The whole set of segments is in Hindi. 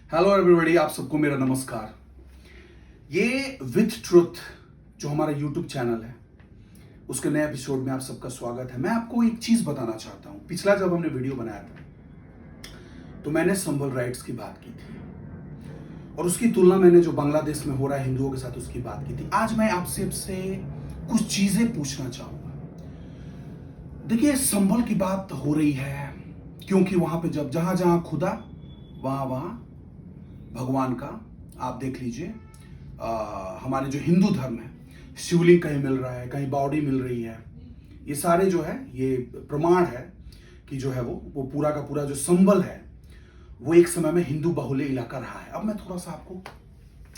हेलो एवरीबॉडी, आप सबको मेरा नमस्कार। ये विथ ट्रुथ जो हमारा यूट्यूब चैनल है उसके नए एपिसोड में आप सबका स्वागत है। मैं आपको एक चीज बताना चाहता हूं। पिछला जब हमने वीडियो बनाया था तो मैंने संभल राइट्स की बात की थी और उसकी तुलना मैंने जो बांग्लादेश में हो रहा है हिंदुओं के साथ उसकी बात की थी। आज मैं आपसे कुछ चीजें पूछना चाहूंगा। देखिए, संभल की बात हो रही है क्योंकि वहां पे जब जहां जहां खुदा वहां वहां भगवान का आप देख लीजिए। हमारे जो हिंदू धर्म है, शिवलिंग कहीं मिल रहा है, कहीं बावड़ी मिल रही है। ये सारे जो है ये प्रमाण है कि जो है वो पूरा का पूरा जो संबल है वो एक समय में हिंदू बहुल्य इलाका रहा है। अब मैं थोड़ा सा आपको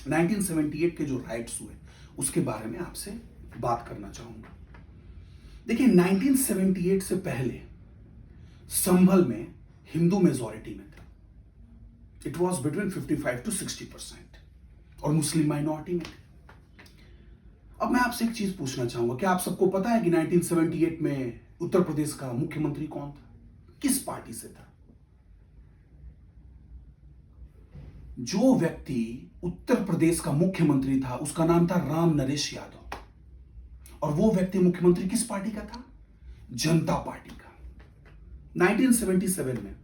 1978 के जो राइट्स हुए उसके बारे में आपसे बात करना चाहूंगा। देखिए, 1978 से पहले संभल में हिंदू मेजॉरिटी में था। इट वॉज बिटवीन 55 to 60% और मुस्लिम माइनॉरिटी में थे। अब मैं आपसे एक चीज पूछना चाहूंगा, क्या आप सबको पता है कि 1978 में उत्तर प्रदेश का मुख्यमंत्री कौन था? किस पार्टी से था? जो व्यक्ति उत्तर प्रदेश का मुख्यमंत्री था उसका नाम था राम नरेश यादव। और वो व्यक्ति मुख्यमंत्री किस पार्टी का था? जनता पार्टी का। 1977 में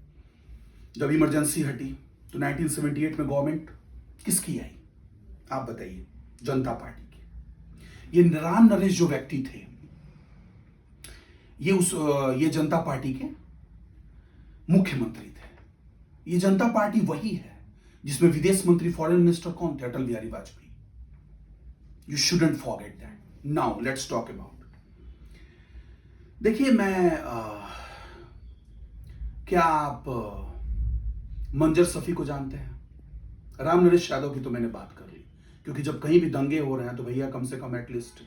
जब इमरजेंसी हटी तो 1978 में गवर्नमेंट किसकी आई? आप बताइए। जनता पार्टी की। ये राम नरेश जो व्यक्ति थे ये जनता पार्टी के मुख्यमंत्री थे। ये जनता पार्टी वही है जिसमें विदेश मंत्री, फॉरेन मिनिस्टर कौन थे? Atal Bihari Vajpayee. You shouldn't forget that. Now let's talk about. देखिए, क्या आप मंजर सफी को जानते हैं? राम नरेश यादव की तो मैंने बात कर ली, क्योंकि जब कहीं भी दंगे हो रहे हैं तो भैया कम से कम एटलीस्ट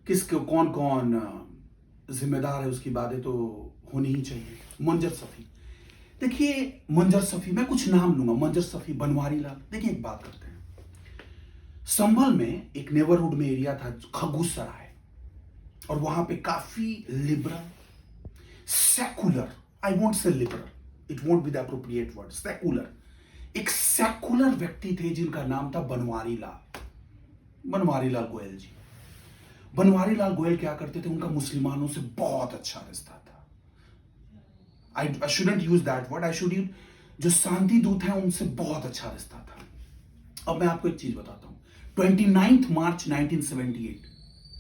किसके कौन कौन जिम्मेदार है उसकी बातें तो होनी ही चाहिए। मंजर सफी, देखिए मंजर सफी, मैं कुछ नाम लूंगा। मंजर सफी, बनवारी लाल। देखिए, एक बात करते हैं। संभल में एक नेबरहुड में एरिया था खगूसराय, और वहां पे काफी liberal, secular, I won't say liberal, it won't be the appropriate word, secular, एक सेकुलर व्यक्ति थे जिनका नाम था बनवारी लाल गोयल जी। बनवारी लाल गोयल क्या करते थे? उनका मुसलमानों से बहुत अच्छा रिश्ता था। I shouldn't use that word, I should use जो शांति दूत है उनसे बहुत अच्छा रिश्ता था। अब मैं आपको एक चीज बताता हूं। 29 मार्च 1978,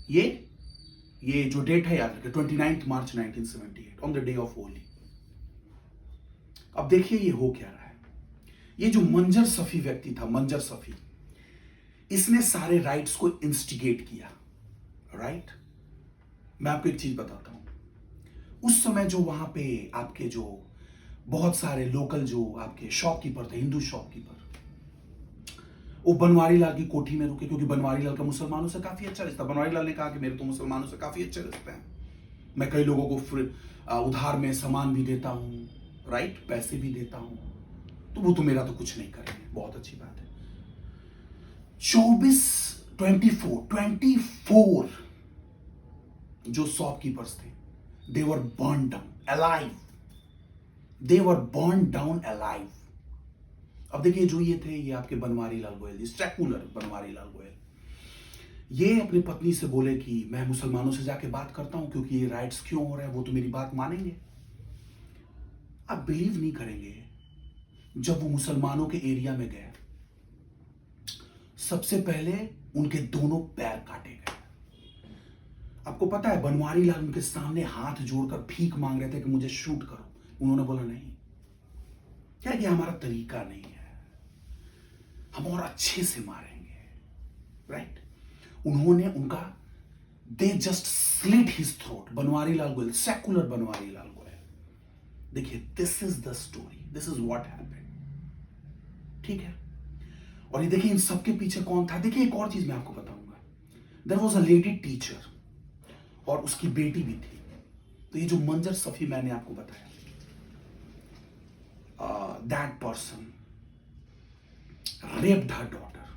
ये जो डेट है याद रखिए, 29 मार्च 1978 on the day of Holi. अब देखिए ये हो क्या रहा है। ये जो मंजर सफी व्यक्ति था, मंजर सफी, इसने सारे राइट्स को इंस्टिगेट किया। राइट? मैं आपको एक चीज बताता हूं। उस समय जो वहां पे आपके जो बहुत सारे लोकल जो आपके शॉपकीपर थे, हिंदू शॉपकीपर, वो बनवारी लाल की कोठी में रुके, क्योंकि बनवारी लाल का मुसलमानों से काफी अच्छा रिश्ता। बनवारी लाल ने कहा कि मेरे तो मुसलमानों से काफी अच्छे रिश्ते हैं, मैं कई लोगों को उधार में सामान भी देता हूं, राइट, पैसे भी देता हूं, तो वो तो मेरा तो कुछ नहीं करेंगे। बहुत अच्छी बात है। 24 जो शॉपकीपर्स थे, दे वर बर्न डाउन अलाइव। दे वर बर्न डाउन अलाइव। अब देखिए, जो ये थे, ये आपके बनवारी लाल गोयल, सेकुलर बनवारी लाल गोयल, ये अपनी पत्नी से बोले कि मैं मुसलमानों से जाके बात करता हूं क्योंकि ये राइट्स क्यों हो रहे हैं, वो तो मेरी बात मानेंगे। आप बिलीव नहीं करेंगे, जब वो मुसलमानों के एरिया में गए, सबसे पहले उनके दोनों पैर काटे गए। आपको पता है, बनवारी लाल उनके सामने हाथ जोड़कर भीख मांग रहे थे कि मुझे शूट करो। उन्होंने बोला नहीं, क्या कि हमारा तरीका नहीं है, हम और अच्छे से मारेंगे। राइट? उन्होंने उनका they just slit his throat. Banwari Lal Goyal, secular Banwari Lal Goyal. देखिए, this is the story, this is what happened. ठीक है? और ये देखिए, इन सबके पीछे कौन था? देखिए, एक और चीज मैं आपको बताऊंगा। There was a lady teacher और उसकी बेटी भी थी। तो ये जो मंजर सफी मैंने आपको बताया, that person raped her daughter.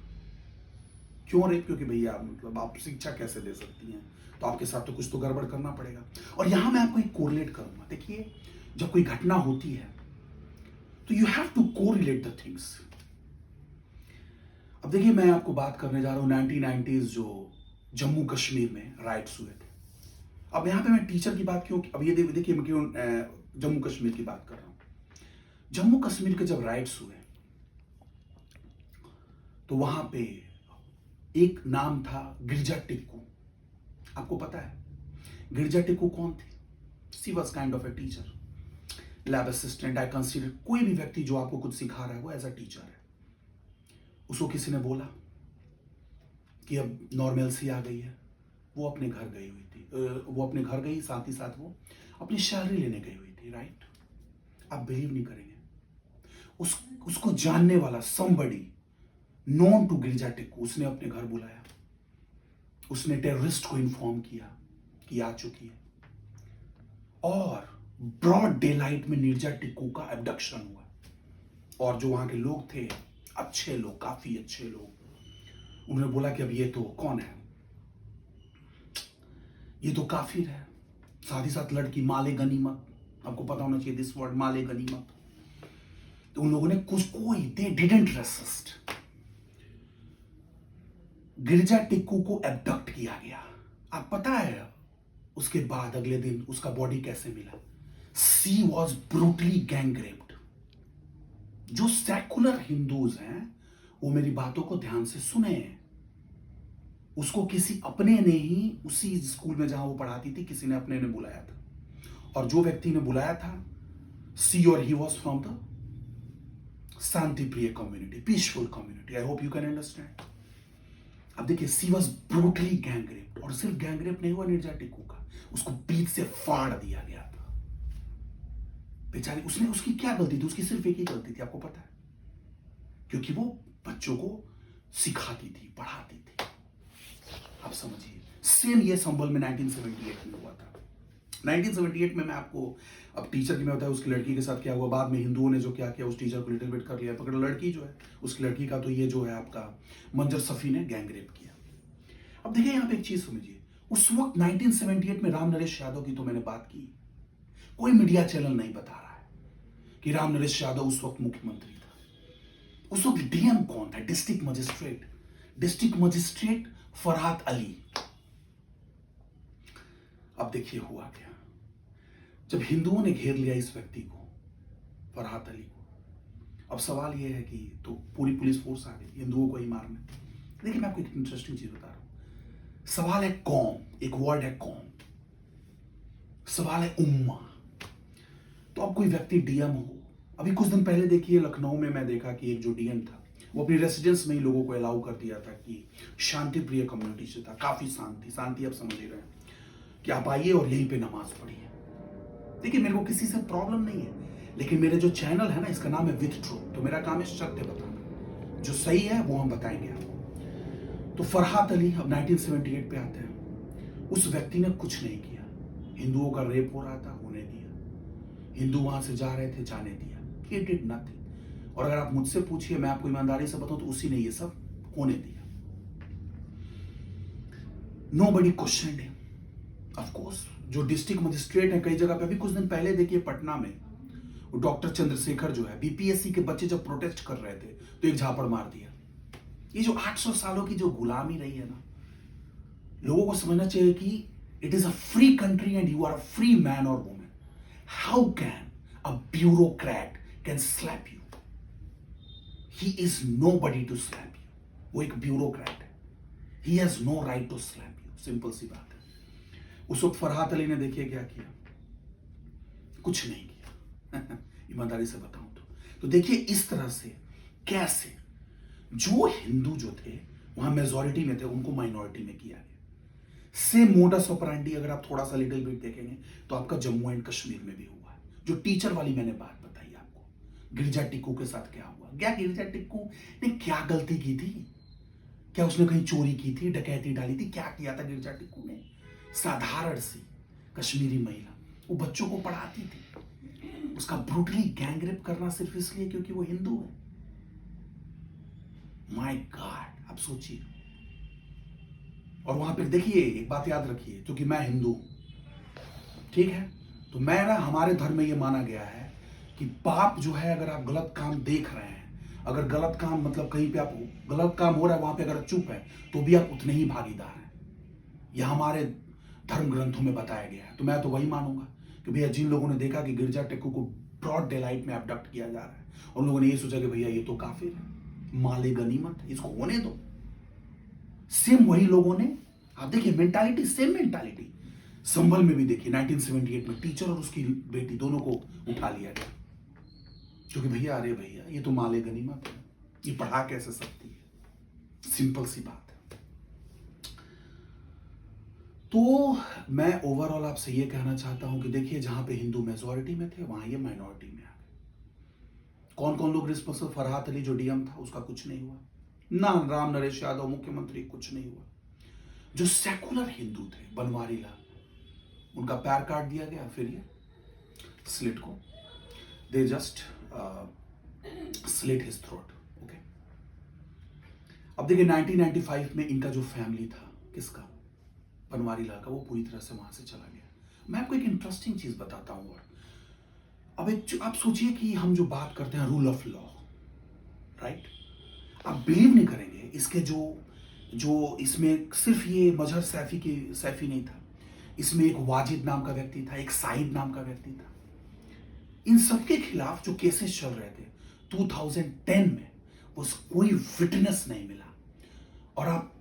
क्यों रेप? क्योंकि भैया मतलब आप शिक्षा कैसे दे सकती हैं, तो आपके साथ तो कुछ तो गड़बड़ करना पड़ेगा। और यहां मैं आपको एक कोरिलेट करूंगा। देखिए, जब कोई घटना होती है तो you have to correlate the things. अब देखिए, मैं आपको बात करने जा रहा हूं 1990s जो जम्मू कश्मीर में राइट्स हुए थे। अब यहां पे मैं टीचर की बात क्यों, अब ये देखिए मैं क्यों जम्मू कश्मीर की बात कर रहा हूं। जम्मू कश्मीर के जब राइट्स हुए तो वहां पे एक नाम था गिरजा टिक्कू। आपको पता है गिरजा टिक्कू कौन थी? She was kind of a teacher, lab assistant. I consider कोई भी व्यक्ति जो आपको कुछ सिखा रहा है वो एज अ टीचर है। उसको किसी ने बोला कि अब नॉर्मलसी आ गई है, वो अपने घर गई हुई थी। वो अपने घर गई, साथ ही साथ वो अपनी सैलरी लेने गई हुई थी, राइट। आप बिलीव नहीं करेंगे, उसको जानने वाला somebody नोन टू गिरजा टिक्कू, उसने अपने घर बुलाया। उसने टेररिस्ट को इन्फॉर्म किया कि आ चुकी है, और ब्रॉड डे लाइट में गिरजा टिक्कू का एब्डक्शन हुआ। और जो वहां के लोग थे, अच्छे लोग, काफी अच्छे लोग, उन्होंने बोला कि अब ये तो कौन है, ये तो काफिर है। साथ ही साथ लड़की माले गनीमत, आपको पता होना चाहिए दिस वर्ड, माले गनीमत। तो उन लोगों ने कोई दे डिडंट रेसिस्ट। गिरजा टिक्कू को एब्डक्ट किया गया। आप पता है उसके बाद अगले दिन उसका बॉडी कैसे मिला? सी वॉज ब्रूटली गैंग रेप्ड। जो सेकुलर हिंदूज हैं वो मेरी बातों को ध्यान से सुने। उसको किसी अपने ने ही, उसी स्कूल में जहां वो पढ़ाती थी, किसी ने अपने ने बुलाया था। और जो व्यक्ति ने बुलाया था, सी और ही वॉज फ्रॉम द शांति प्रिय community, peaceful community. I hope you can understand. अब देखिए, सी वॉज ब्रूटली गैंग रेप्ड। और सिर्फ गैंग रेप नहीं हुआ गिरजा टिक्कू का, उसको पीठ से फाड़ दिया गया था। बेचारी, उसने, उसकी क्या गलती थी? उसकी सिर्फ एक ही गलती थी, आपको पता है? क्योंकि वो बच्चों को सिखाती थी, पढ़ाती थी। आप समझिए, सेम ये संभल में 1978 में हुआ था। 1978 में मैं आपको, अब टीचर की मैं बताया उसकी लड़की के साथ क्या हुआ। बाद में हिंदुओं ने जो क्या किया, उस टीचर को लिटिल बिट कर लिया, पकड़। लड़की जो है, उसकी लड़की का तो ये जो है आपका मंजर सफी ने गैंग रेप किया। अब देखिए यहाँ पे एक चीज समझिए, उस वक्त 1978 में राम नरेश यादव की तो मैंने बात की, कोई मीडिया चैनल नहीं बता रहा है कि राम नरेश यादव उस वक्त मुख्यमंत्री था। उस वक्त डीएम कौन था? District magistrate. District magistrate Farhad Ali. अब देखिए हुआ क्या, जब हिंदुओं ने घेर लिया इस व्यक्ति को, फरहाद अली को, अब सवाल यह है कि तो पूरी पुलिस फोर्स आ गई हिंदुओं को ही मारने। देखिए मैं आपको एक इंटरेस्टिंग चीज बता रहा हूं। सवाल है कौम, एक वर्ड है कौम, सवाल है उम्मा। तो अब कोई व्यक्ति डीएम हो, अभी कुछ दिन पहले देखिए लखनऊ में मैं देखा कि एक जो डीएम था वो अपनी रेसिडेंस में ही लोगों को अलाउ कर दिया था कि शांति प्रिय कम्युनिटी से था, काफी शांति आप समझ ही रहे हैं कि आप आइए और यहीं पे नमाज पढ़िए। देखिए मेरे को किसी से प्रॉब्लम नहीं है, लेकिन मेरे जो चैनल है ना, इसका नाम है विथ ट्रूथ, तो मेरा काम है सत्य बताना, जो सही है वो हम बताएंगे आपको। तो फरहाद अली अब 1978 पे आते हैं। उस व्यक्ति ने कुछ नहीं किया, हिंदुओं का रेप हो रहा था, होने दिया। हिंदू वहां से जा रहे थे, जाने दिया। He did nothing। और अगर आप मुझसे पूछिए, मैं आपको ईमानदारी से बताऊं, तो उसी ने ये सब होने दिया। Nobody questioned him। Of course, जो डिस्ट्रिक्ट मजिस्ट्रेट है कई जगह पे, अभी कुछ दिन पहले देखिए पटना में वो डॉक्टर चंद्रशेखर जो है, बीपीएससी के बच्चे जब प्रोटेस्ट कर रहे थे तो एक झापड़ मार दिया। ये जो 800 सालों की जो गुलामी रही है ना, लोगों को समझना चाहिए कि it is a free country and you are a free man और women. How can a bureaucrat can slap you? He is nobody to slap you. वो एक ब्यूरोक्रेट है, he has no right to slap you. Simple सी बात है। उस वक्त फरहाद अली ने देखिए क्या किया, कुछ नहीं किया। ईमानदारी से बताऊं तो देखिए इस तरह से कैसे जो हिंदू जो थे वहां मेजॉरिटी में थे, उनको माइनॉरिटी में किया गया। सेम मोडस ऑपरेंडी अगर आप थोड़ा सा लिटिल बिट देखेंगे तो आपका जम्मू एंड कश्मीर में भी हुआ है। जो टीचर वाली मैंने बात बताई आपको, गिरजा टिक्कू के साथ क्या हुआ। क्या गिरजा टिक्कू ने क्या गलती की थी? क्या उसने कहीं चोरी की थी, डकैती डाली थी? क्या किया था गिरजा टिक्कू ने? साधारण सी कश्मीरी महिला, वो बच्चों को पढ़ाती थी। उसका ब्रूटली गैंग रेप करना सिर्फ इसलिए क्योंकि वो हिंदू है। माय गॉड, आप सोचिए। और वहां पर देखिए एक बात याद रखिए, क्योंकि मैं हिंदू हूं, ठीक है, तो मैं ना, हमारे धर्म में ये माना गया है कि पाप जो है, अगर आप गलत काम देख रहे हैं, अगर गलत काम मतलब कहीं पे आप गलत काम हो रहा है वहां पे अगर चुप है तो भी आप उतने ही भागीदार हैं। यह हमारे धर्म ग्रंथों में बताया गया है। तो मैं तो वही मानूंगा कि भैया जिन लोगों ने देखा कि गिरजा टेक्कू को ब्रॉड डे लाइट में अबडक्ट किया जा रहा है और लोगों ने ये सोचा कि भैया ये तो काफिर है, माले गनीमत है, इसको होने दो। सेम वही लोगों ने, आप देखिए मेंटालिटी, सेम मेंटालिटी संभल में भी देखिए 1978 में टीचर और उसकी बेटी दोनों को उठा लिया गया क्योंकि भैया अरे भैया ये तो माले गनीमत है, ये पढ़ा कैसे सकती है, सिंपल सी बात है। तो मैं ओवरऑल आपसे ये कहना चाहता हूं कि देखिए जहां पे हिंदू मेजॉरिटी में थे वहां ये माइनॉरिटी में आ गए। कौन कौन लोग रिस्पॉन्सिबल? फरहात अली जो डीएम था उसका कुछ नहीं हुआ, ना राम नरेश यादव मुख्यमंत्री, कुछ नहीं हुआ। जो सेकुलर हिंदू थे बनवारी लाल, उनका पैर काट दिया गया, फिर ये स्लिट को दे just slit his throat. Okay, अब देखिए 1995 में इनका जो फैमिली था, किसका? बनवारी लाल का, वो पूरी तरह से वहां से चला गया। मैं आपको एक इंटरेस्टिंग चीज बताता हूं। और अब एक आप सोचिए कि हम जो बात करते हैं रूल ऑफ लॉ, राइट, आप बिलीव नहीं करेंगे इसके जो इसमें सिर्फ ये मजहर सैफी नहीं था, इसमें एक वाजिद नाम का व्यक्ति था, एक साइद नाम का व्यक्ति था। इन सबके खिलाफ जो केसेस चल रहे थे 2010 में, उस कोई विटनेस नहीं मिला। और आप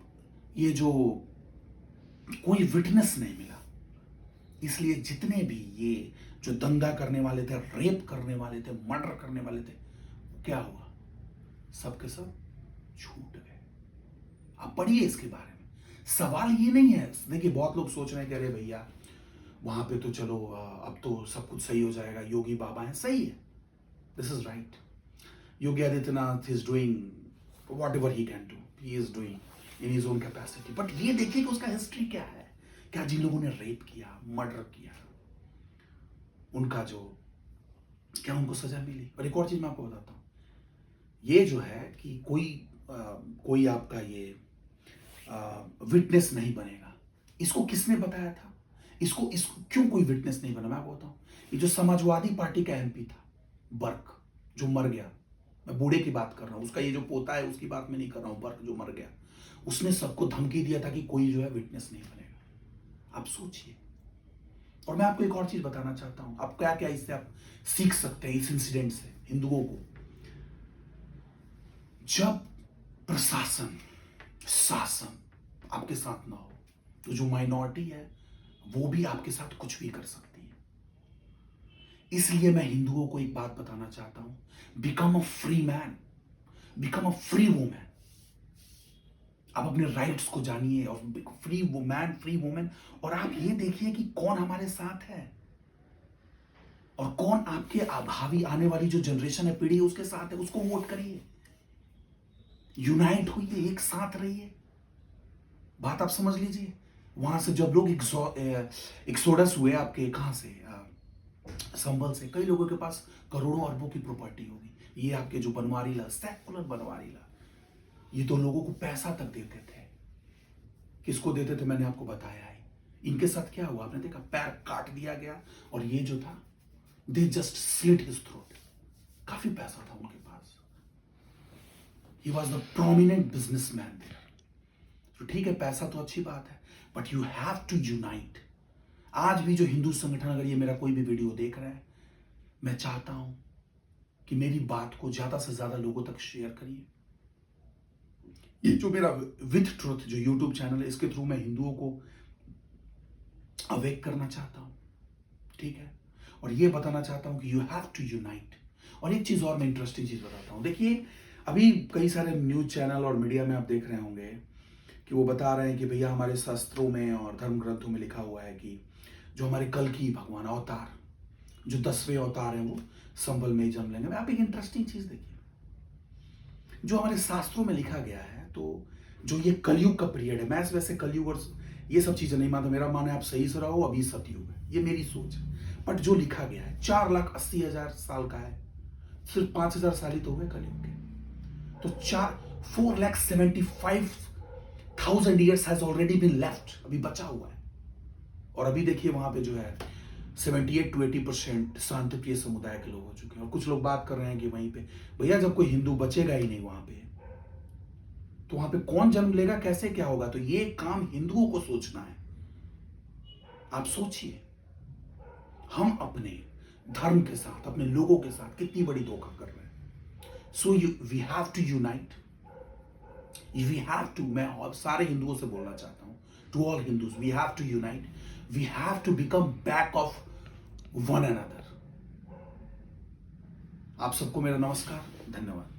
ये जो कोई विटनेस नहीं मिला, इसलिए जितने भी ये जो दंगा करने वाले थे, रेप करने वाले थे, मर्डर करने वाले थे, क्या हुआ? सबके सब छूट गए। आप पढ़िए इसके बारे में। सवाल ये नहीं है, देखिए बहुत लोग सोच रहे हैं कि अरे भैया वहां पे तो चलो अब तो सब कुछ सही हो जाएगा, योगी बाबा हैं, सही है, this is right. Yogi Adityanath is doing what ever he can do, he is doing in his own capacity. But ये देखिए कि उसका हिस्ट्री क्या है। क्या जिन लोगों ने रेप किया, मर्डर किया, उनका जो क्या उनको सजा मिली? और एक और चीज मैं आपको बताता हूं, ये जो है कि कोई आपका ये विटनेस नहीं बनेगा, इसको किसने बताया था? इसको क्यों कोई विटनेस नहीं बना? मैं आपको बताऊं, ये जो समाजवादी पार्टी का एमपी था बर्क, जो मर गया, मैं बूढ़े की बात कर रहा हूं, उसका ये जो पोता है उसकी बात मैं नहीं कर रहा हूं, बर्क जो मर गया, उसने सबको धमकी दिया था कि कोई जो है विटनेस नहीं बनेगा। आप सोचिए। और मैं आपको एक और चीज बताना चाहता हूं, आप क्या क्या इससे आप सीख सकते हैं इस इंसिडेंट से हिंदुओं को। जब प्रशासन, शासन आपके साथ ना हो तो जो माइनॉरिटी है वो भी आपके साथ कुछ भी कर सकती है। इसलिए मैं हिंदुओं को एक बात बताना चाहता हूं, become a free man, become a free women. आप अपने राइट्स को जानिए और फ्री मैन, फ्री वुमेन। और आप ये देखिए कि कौन हमारे साथ है और कौन आपके भावी आने वाली जो जनरेशन है, पीढ़ी है, उसके साथ है, उसको वोट करिए। यूनाइट होइए, एक साथ रहिए। बात आप समझ लीजिए। वहां से जब लोग एक्सोडस हुए, आपके कहां से, संभल से, कई लोगों के पास करोड़ों अरबों की प्रॉपर्टी होगी। ये आपके जो बनवारी लाल, सेकुलर बनवारी लाल, ये तो लोगों को पैसा तक देते थे। किसको देते थे? मैंने आपको बताया है। इनके साथ क्या हुआ आपने देखा? पैर काट दिया गया और ये जो था, they just slit his throat. काफी पैसा था उनके पास। He was the prominent businessman there. तो ठीक है, पैसा तो अच्छी बात है, but you have to unite. आज भी जो हिंदू संगठन, अगर ये मेरा कोई भी वीडियो देख रहा है, मैं चाहता हूं कि मेरी बात को ज्यादा से ज्यादा लोगों तक शेयर करिए। ये जो मेरा विद ट्रुथ जो यूट्यूब चैनल है, इसके थ्रू मैं हिंदुओं को अवेक करना चाहता हूं, ठीक है, और ये बताना चाहता हूं कि यू हैव टू यूनाइट। और एक चीज और, मैं इंटरेस्टिंग चीज बताता हूं। देखिए अभी कई सारे न्यूज चैनल और मीडिया में आप देख रहे होंगे कि वो बता रहे हैं कि भैया हमारे शास्त्रों में और धर्म ग्रंथों में लिखा हुआ है कि जो हमारे कल की भगवान अवतार, जो 10वें अवतार हैं, वो संभल में ही जन्म लेंगे। आप एक इंटरेस्टिंग चीज देखिए, जो हमारे शास्त्रों में लिखा गया है, तो जो ये कलयुग का पीरियड है, मैं वैसे कलयुग और ये सब चीजें नहीं मानता, मेरा मानना है आप सही से रहो, अभी सतयुग है, ये मेरी सोच है। बट जो लिखा गया है 4,80,000 साल का है, सिर्फ 5,000 साल ही तो हुए कलयुग के। तो 4,75,000 years has already been left, अभी बचा हुआ है। और अभी देखिए वहां पे जो है 78 to 80% शांतिप्रिय समुदाय के लोग हो चुके हैं। और कुछ लोग बात कर रहे हैं कि वहीं पे भैया जब कोई हिंदू बचेगा ही नहीं वहां पे, तो वहां पे कौन जन्म लेगा, कैसे क्या होगा? तो ये काम हिंदुओं को सोचना है। आप सोचिए, हम अपने धर्म के साथ, अपने लोगों के साथ कितनी बड़ी धोखा कर रहे हैं। So we have to unite, we have to, मैं और सारे हिंदुओं से बोलना चाहता हूं, to all Hindus, we have to unite, we have to become back of one another. आप सबको मेरा नमस्कार, धन्यवाद।